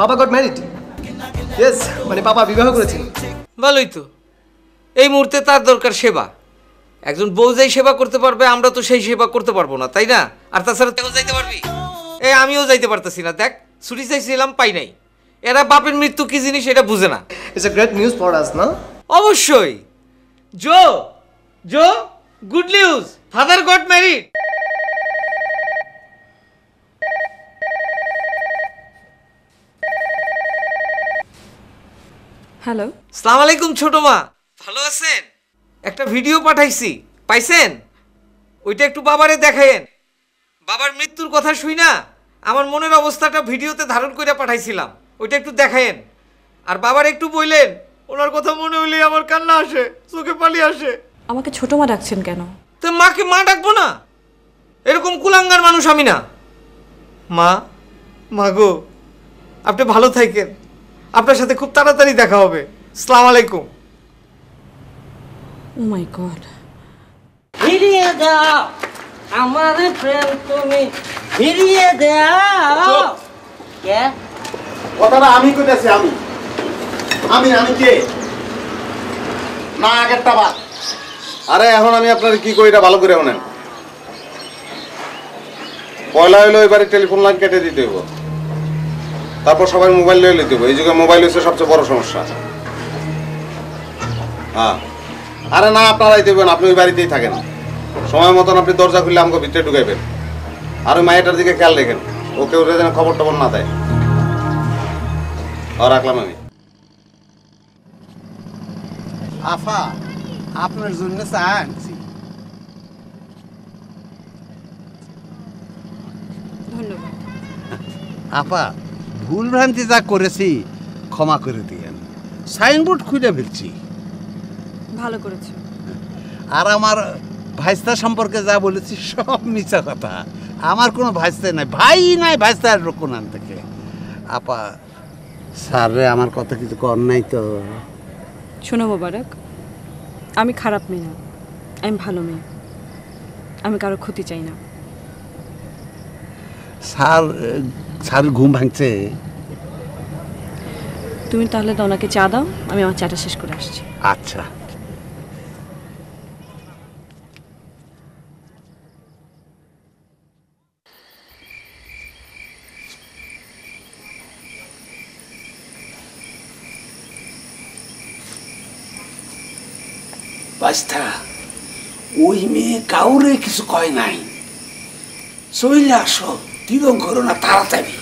পাপা got married. Yes, মানে পাপা বিবাহ করেছেন। ভালোই তো। এই মুহূর্তে তার দরকার সেবা। একজন বউ যেই সেবা করতে পারবে, আমরা তো সেই সেবা করতে পারবো না, তাই না? আর তাছাড়া তুইও যাইতে পারবি? আমিও যাইতে পারতেছি না। দেখ, ছুটি চাইছিলাম, পাই নাই। এরা বাপের মৃত্যু কি জিনিস এটা বুঝে না। It's a great news for us, না? অবশ্যই। জো জো good news, father got married. Hello, আসসালামু আলাইকুম ছোট মা, ভালো আছেন? একটা ভিডিও পাঠাইছি, পাইছেন? ওইটা একটু বাবারে দেখায়েন। বাবার মৃত্যুর কথা শুই না আমার মনের অবস্থাটা ভিডিওতে ধারণ করে পাঠাইছিলাম, ওইটা একটু দেখায়েন। আর বাবার একটু বললেন, ওনার কথা মনে হইলে আমার কান্না আসে, চোখে পানি আসে। আমাকে ছোট মা ডাকছেন কেন? তো মাকে মা ডাকবো না? এরকম কুলাঙ্গার মানুষ আমি না। মা, মা গো, আপনি ভালো থাকেন, আপনার সাথে খুব তাড়াতাড়ি দেখা হবে। আসসালামু আলাইকুম। ও মাই গড। ফিরিয়ে দাও আমার প্রেম, তুমি ফিরিয়ে দাও। কে কথাটা আমি কইতেছি, আমি কে? না আগেরটা বাদ। আরে এখন আমি আপনার কি কই এটা ভালো করে শোনেন। পয়লা হইলো এবারে টেলিফোন লাইন কেটে দিতে হইব, তারপর সবাই মোবাইল লয়ে লইতে হইব। এই যুগে মোবাইল হচ্ছে সবচেয়ে বড় সমস্যা। হ্যাঁ, আরে না আপনারা আইতে হইবেন, আপনি ওই বাড়িতেই থাকেন। সময় মতন আপনি দরজা খুললে আমাকে ভিতরে ঢুকাইবেন। আর ওই মায়েটার দিকে খেয়াল রেখেন, ওকে ওরে যেন খবর টবর না দেয়। রাখলাম আমি। আফা, আপনার জন্য চা আনছি। ধন্যবাদ। আপা, ভুল ভ্রান্তি যা করেছি ক্ষমা করে দিয়েন। সাইনবোর্ড খুলে ফেলছি। ভালো করেছো। আর আমার ভাইস্তা সম্পর্কে যা বলেছি সব মিছা কথা। আমার কোনো ভাইস্তা নাই, ভাই নাই, ভাইস্তা আসবো কোনান থেকে। আপা, স্যারে আমার কথা কিছু কর নাই তো? শোনো মোবারক, আমি খারাপ মেয়ে না, আমি ভালো মেয়ে। আমি কারো ক্ষতি চাই না। স্যার ঘুম ভাঙছে। তুমি তাহলে তো ওনাকে চা দাও, আমি আমার চাটা শেষ করে আসছি। আচ্ছা। বাস্তা, ওই মেয়ে কাউরে কিছু কয় নাই। চলে আসো, তিরং করো না, তাড়াতাড়ি।